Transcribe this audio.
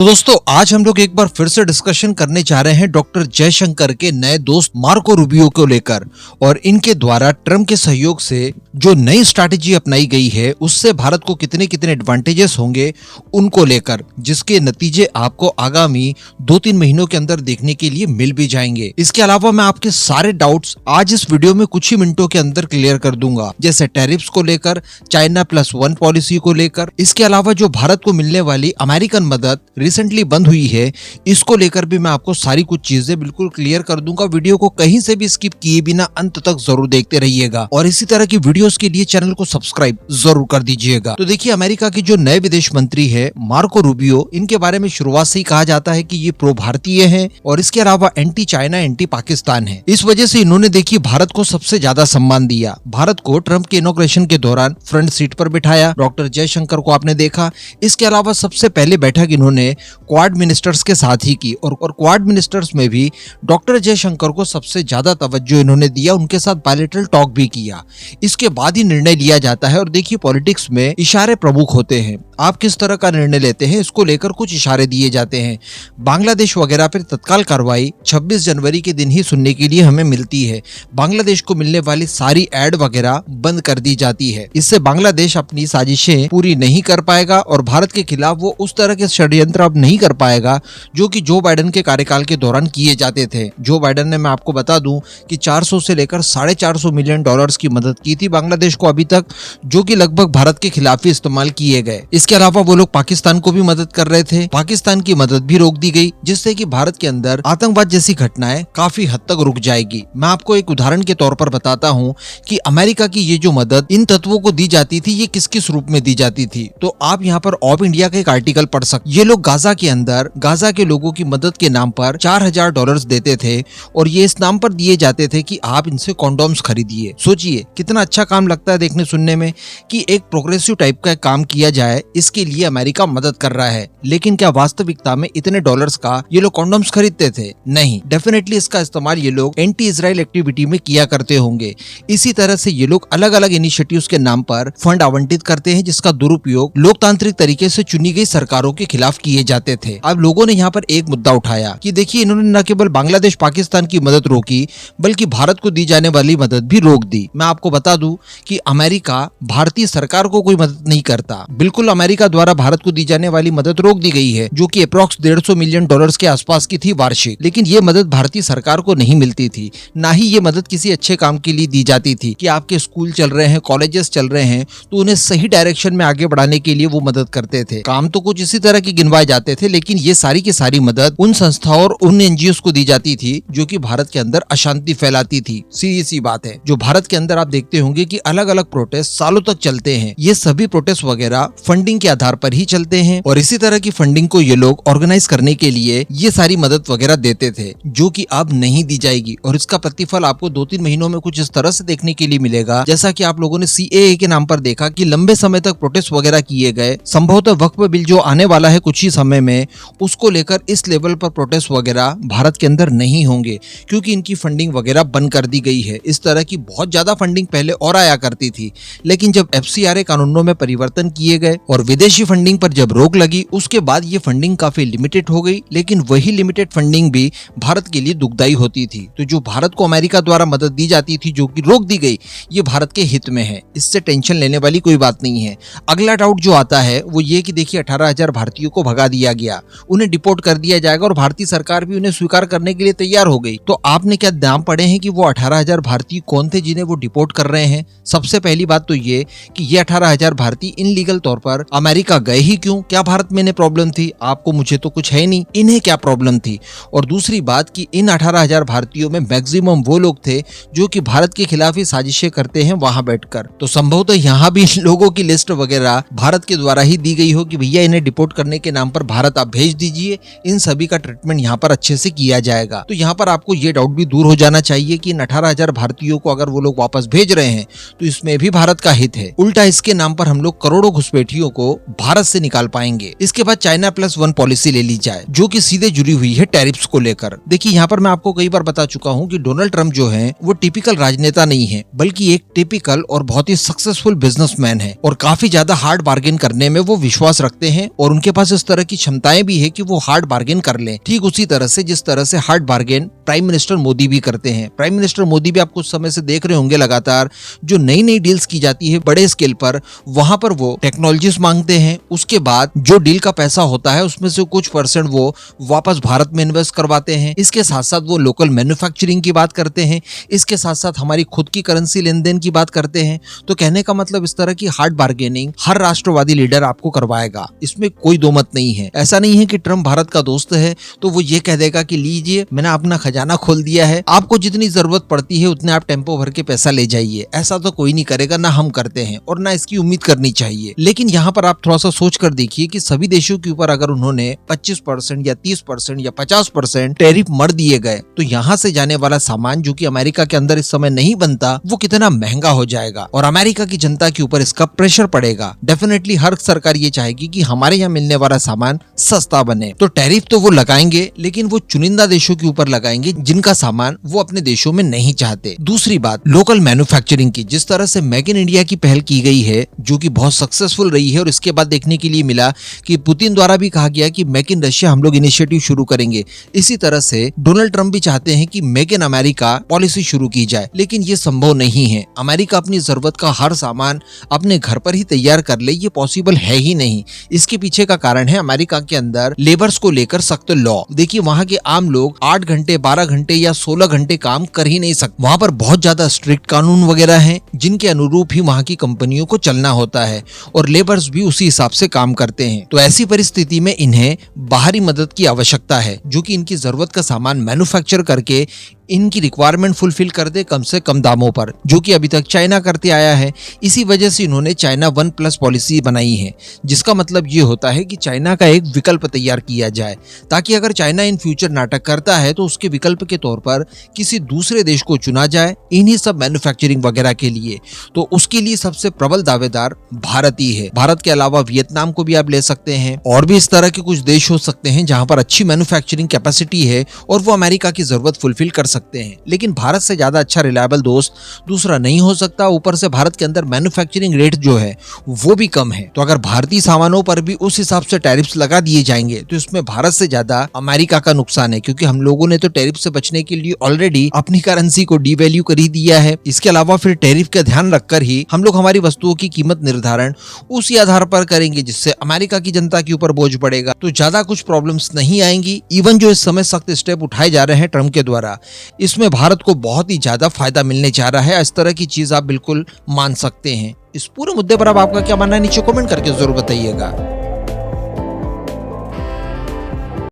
तो दोस्तों आज हम लोग एक बार फिर से डिस्कशन करने जा रहे हैं डॉक्टर जयशंकर के नए दोस्त मार्को रूबियो को लेकर और इनके द्वारा ट्रम्प के सहयोग से जो नई स्ट्रैटेजी अपनाई गई है उससे भारत को कितने कितने एडवांटेजेस होंगे उनको लेकर, जिसके नतीजे आपको आगामी 2-3 महीनों के अंदर देखने के लिए मिल भी जाएंगे। इसके अलावा मैं आपके सारे डाउट्स आज इस वीडियो में कुछ ही मिनटों के अंदर क्लियर कर दूंगा, जैसे टैरिफ्स को लेकर, China+1 पॉलिसी को लेकर, इसके अलावा जो भारत को मिलने वाली अमेरिकन मदद रिसेंटली बंद हुई है इसको लेकर भी मैं आपको सारी कुछ चीजें बिल्कुल क्लियर कर दूंगा। वीडियो को कहीं से भी स्किप किए बिना अंत तक जरूर देखते रहिएगा और इसी तरह की वीडियोस के लिए चैनल को सब्सक्राइब जरूर कर दीजिएगा। तो देखिए, अमेरिका के जो नए विदेश मंत्री है मार्को रूबियो, इनके बारे में शुरुआत से ही कहा जाता है कि ये प्रो भारतीय हैं और इसके अलावा एंटी चाइना एंटी पाकिस्तान है। इस वजह से इन्होंने देखिए भारत को सबसे ज्यादा सम्मान दिया। भारत को ट्रम्प के इनॉग्रेशन के दौरान फ्रंट सीट पर बिठाया। डॉक्टर जयशंकर को आपने देखा। इसके अलावा सबसे पहले बैठक इन्होंने क्वाड मिनिस्टर्स के साथ ही की और क्वाड मिनिस्टर्स में भी डॉक्टर जयशंकर को सबसे ज्यादा तवज्जो इन्होंने दिया, उनके साथ बायलैटरल टॉक भी किया। इसके बाद ही निर्णय लिया जाता है और देखिए पॉलिटिक्स में इशारे प्रमुख होते हैं। आप किस तरह का निर्णय लेते हैं इसको लेकर कुछ इशारे दिए जाते हैं। बांग्लादेश वगैरह पर तत्काल कार्रवाई 26 जनवरी के दिन ही सुनने के लिए हमें मिलती है। बांग्लादेश को मिलने वाली सारी एड वगैरह बंद कर दी जाती है। इससे बांग्लादेश अपनी साजिशें पूरी नहीं कर पाएगा और भारत के खिलाफ वो उस तरह के षड्यंत्र अब नहीं कर पाएगा जो कि जो बाइडेन के कार्यकाल के दौरान किए जाते थे। जो बाइडेन ने, मैं आपको बता दूं कि 400 से लेकर $450 मिलियन की मदद की थी बांग्लादेश को अभी तक, जो कि लगभग भारत के खिलाफ ही इस्तेमाल किए गए। इसके अलावा वो लोग पाकिस्तान को भी मदद कर रहे थे। पाकिस्तान की मदद भी रोक दी गई, जिससे कि भारत के अंदर आतंकवाद जैसी घटनाएं काफी हद तक रुक जाएगी। मैं आपको एक उदाहरण के तौर पर बताता हूँ कि अमेरिका की ये जो मदद इन तत्वों को दी जाती थी, ये किस किस रूप में दी जाती थी। तो आप यहाँ पर ऑफ इंडिया का एक आर्टिकल पढ़ सकते। ये लोग गाजा के अंदर गाजा के लोगों की मदद के नाम पर $4000 देते थे और ये इस नाम पर दिए जाते थे कि आप इनसे कॉन्डोम्स खरीदिए। सोचिए कितना अच्छा काम लगता है देखने सुनने में कि एक प्रोग्रेसिव टाइप का काम किया जाए, इसके लिए अमेरिका मदद कर रहा है। लेकिन क्या वास्तविकता में इतने डॉलर्स का ये लोग कॉन्डोम्स खरीदते थे? नहीं। डेफिनेटली इसका इस्तेमाल ये लोग एंटी इजराइल एक्टिविटी में किया करते होंगे। इसी तरह से ये लोग अलग अलग इनिशिएटिव्स के नाम पर फंड आवंटित करते हैं, जिसका दुरुपयोग लोकतांत्रिक तरीके से चुनी गई सरकारों के खिलाफ किए जाते थे। अब लोगों ने यहाँ पर एक मुद्दा उठाया कि देखिए इन्होंने न केवल बांग्लादेश पाकिस्तान की मदद रोकी बल्कि भारत को दी जाने वाली मदद भी रोक दी। मैं आपको बता दूं कि अमेरिका भारतीय सरकार को कोई मदद नहीं करता। बिल्कुल अमेरिका द्वारा भारत को दी जाने वाली मदद रोक दी गई है, जो कि अप्रॉक्स $150 मिलियन के आसपास की थी वार्षिक। लेकिन ये मदद भारतीय सरकार को नहीं मिलती थी, ना ही ये मदद किसी अच्छे काम के लिए दी जाती थी कि आपके स्कूल चल रहे हैं, कॉलेजेस चल रहे हैं, तो उन्हें सही डायरेक्शन में आगे बढ़ाने के लिए वो मदद करते थे। काम तो कुछ इसी तरह के गिनवाए जाते थे, लेकिन ये सारी की सारी मदद उन संस्थाओं और उन एनजीओ को दी जाती थी जो कि भारत के अंदर अशांति फैलाती थी। सीधी सी बात है, जो भारत के अंदर आप देखते होंगे कि अलग अलग प्रोटेस्ट सालों तक चलते हैं। ये सभी प्रोटेस्ट वगैरह फंडिंग के आधार पर ही चलते हैं और इसी तरह की फंडिंग को ये लोग ऑर्गेनाइज करने के लिए ये सारी मदद वगैरह देते थे, जो कि अब नहीं दी जाएगी और इसका प्रतिफल आपको 2-3 महीनों में कुछ इस तरह से देखने के लिए मिलेगा, जैसा कि आप लोगों ने CAA के नाम पर देखा कि लंबे समय तक प्रोटेस्ट वगैरह किए गए। संभवतः वक्फ बिल जो आने वाला है कुछ ही समय में, उसको लेकर इस लेवल पर प्रोटेस्ट वगैरह भारत के अंदर नहीं होंगे, क्योंकि इनकी फंडिंग वगैरह बंद कर दी गई है। इस तरह की बहुत ज्यादा फंडिंग पहले और आया करती थी, लेकिन जब FCRA कानूनों में परिवर्तन किए गए और विदेशी फंडिंग पर जब रोक लगी, उसके बाद ये फंडिंग काफी लिमिटेड हो गई। लेकिन वही लिमिटेड फंडिंग भी भारत के लिए दुखदायी होती थी। तो जो भारत को अमेरिका द्वारा मदद दी जाती थी, जो कि रोक दी गई, ये भारत के हित में है। इससे टेंशन लेने वाली कोई बात नहीं है। अगला डाउट जो आता है वो ये कि देखिए 18,000 भारतीयों को भगा दिया गया, उन्हें डिपोर्ट कर दिया जाएगा और भारतीय सरकार भी उन्हें स्वीकार करने के लिए तैयार हो गई। तो आपने क्या नाम पढ़े हैं कि वो 18,000 भारतीय कौन थे जिन्हें वो डिपोर्ट कर रहे हैं? सबसे पहली बात तो ये कि ये 18,000 भारतीय इनलीगल तौर पर अमेरिका गए ही क्यों? क्या भारत में इन्हें प्रॉब्लम थी? आपको मुझे तो कुछ है नहीं, इन्हें क्या प्रॉब्लम थी? और दूसरी बात कि इन 18,000 भारतीयों में मैक्सिमम वो लोग थे जो कि भारत के खिलाफ ही साजिशें करते हैं वहां बैठकर। तो संभवतः यहाँ भी लोगों की लिस्ट वगैरह भारत के द्वारा ही दी गई हो कि भैया इन्हें डिपोर्ट करने के नाम पर भारत आप भेज दीजिए, इन सभी का ट्रीटमेंट यहाँ पर अच्छे से किया जाएगा। तो यहाँ पर आपको ये डाउट भी दूर हो जाना चाहिए कि इन 18,000 भारतीयों को अगर वो लोग वापस भेज रहे हैं तो इसमें भी भारत का हित है। उल्टा इसके नाम पर हम लोग करोड़ों घुसपैठियों को भारत से निकाल पाएंगे। इसके बाद China+1 पॉलिसी ले ली जाए, जो कि सीधे जुड़ी हुई है टैरिफ्स को लेकर। देखिए यहाँ पर मैं आपको कई बार बता चुका हूँ कि डोनाल्ड ट्रम्प जो है वो टिपिकल राजनेता नहीं है, बल्कि एक टिपिकल और बहुत ही सक्सेसफुल बिजनेसमैन है और काफी ज्यादा हार्ड बार्गेन करने में वो विश्वास रखते हैं और उनके पास इस तरह उनकी क्षमताएं भी है कि वो हार्ड बार्गेन कर लें। ठीक उसी तरह से जिस तरह से hard bargain prime minister Modi भी करते हैं। प्राइम मिनिस्टर मोदी भी आप कुछ समय से देख रहे होंगे लगातार जो नई नई डील्स की जाती है बड़े स्केल पर, वहां पर वो टेक्नोलॉजीज मांगते हैं। उसके बाद जो डील का पैसा होता है उसमें से कुछ परसेंट वो वापस भारत में इन्वेस्ट करवाते हैं। इसके साथ साथ वो लोकल मैन्युफैक्चरिंग की बात करते हैं। इसके साथ साथ हमारी खुद की करेंसी लेन देन की बात करते हैं। तो कहने का मतलब इस तरह की हार्ड बार्गेनिंग हर राष्ट्रवादी लीडर आपको करवाएगा, इसमें कोई दो मत नहीं है। ऐसा नहीं है कि ट्रम्प भारत का दोस्त है तो वो ये कह देगा कि लीजिए मैंने अपना खजाना खोल दिया है, आपको जितनी जरूरत पड़ती है उतने आप टेम्पो भर के पैसा ले जाइए। ऐसा तो कोई नहीं करेगा, ना हम करते हैं और ना इसकी उम्मीद करनी चाहिए। लेकिन यहाँ पर आप थोड़ा सा सोच कर देखिए कि सभी देशों के ऊपर अगर उन्होंने 25% या 30% या 50% टैरिफ मर दिए गए तो यहाँ से जाने वाला सामान जो कि अमेरिका के अंदर इस समय नहीं बनता वो कितना महंगा हो जाएगा और अमेरिका की जनता के ऊपर इसका प्रेशर पड़ेगा। डेफिनेटली हर सरकार ये चाहेगी कि हमारे यहाँ मिलने वाला सामान सस्ता बने। तो टैरिफ तो वो लगाएंगे लेकिन वो चुनिंदा देशों के ऊपर लगाएंगे जिनका सामान वो अपने देशों में नहीं चाहते। दूसरी बात लोकल मैन्युफैक्चरिंग की, जिस तरह से मेक इन इंडिया की पहल की गई है जो कि बहुत सक्सेसफुल रही है और इसके बाद देखने के लिए मिला कि पुतिन द्वारा भी कहा गया कि मेक इन रशिया हम लोग इनिशिएटिव शुरू करेंगे। इसी तरह से डोनाल्ड ट्रंप भी चाहते हैं कि मेक इन अमेरिका पॉलिसी शुरू की जाए, लेकिन ये संभव नहीं है। अमेरिका अपनी जरूरत का हर सामान अपने घर पर ही तैयार कर ले, ये पॉसिबल है ही नहीं। इसके पीछे का कारण है अमेरिका के अंदर लेबर्स को लेकर सख्त लॉ। देखिए वहाँ के आम लोग 8 घंटे 12 घंटे या 16 घंटे काम कर ही नहीं सकते। वहाँ पर बहुत ज्यादा स्ट्रिक्ट कानून वगैरह हैं जिनके अनुरूप ही वहाँ की कंपनियों को चलना होता है और लेबर्स भी उसी हिसाब से काम करते हैं। तो ऐसी परिस्थिति में इन्हें बाहरी मदद की आवश्यकता है जो कि इनकी जरूरत का सामान मैन्युफैक्चर करके इनकी रिक्वायरमेंट फुलफिल कर दे कम से कम दामों पर, जो कि अभी तक चाइना करते आया है। इसी वजह से इन्होंने चाइना 1+ पॉलिसी बनाई है, जिसका मतलब ये होता है कि चाइना का एक विकल्प तैयार किया जाए ताकि अगर चाइना इन फ्यूचर नाटक करता है तो उसके विकल्प के तौर पर किसी दूसरे देश को चुना जाए इन्हीं सब मैन्युफैक्चरिंग वगैरह के लिए। तो उसके लिए सबसे प्रबल दावेदार भारत ही है। भारत के अलावा वियतनाम को भी आप ले सकते हैं और भी इस तरह के कुछ देश हो सकते हैं जहां पर अच्छी मैन्युफैक्चरिंग कैपेसिटी है और वो अमेरिका की जरूरत फुलफिल कर सकते हैं। लेकिन भारत से ज्यादा अच्छा रिलायबल दोस्त दूसरा नहीं हो सकता। ऊपर से भारत के अंदर मैन्युफैक्चरिंग रेट जो है वो भी कम है। तो अगर भारतीय सामानों पर भी उस हिसाब से टैरिफ्स लगा दिए जाएंगे तो इसमें भारत से ज्यादा अमेरिका का नुकसान है, क्योंकि हम लोगों ने तो टैरिफ से बचने के लिए ऑलरेडी अपनी करेंसी को डीवैल्यू कर ही दिया है। इसके अलावा फिर टैरिफ का ध्यान रखकर ही हम लोग हमारी वस्तुओं की कीमत निर्धारण उसी आधार पर करेंगे जिससे अमेरिका की जनता के ऊपर बोझ पड़ेगा। तो ज्यादा कुछ प्रॉब्लम्स नहीं आएंगी। इवन जो इस समय सख्त स्टेप उठाए जा रहे हैं ट्रम्प के द्वारा, इसमें भारत को बहुत ही ज्यादा फायदा मिलने जा रहा है। इस तरह की चीज आप बिल्कुल मान सकते हैं। इस पूरे मुद्दे पर अब आपका क्या मानना है नीचे कमेंट करके जरूर बताइएगा।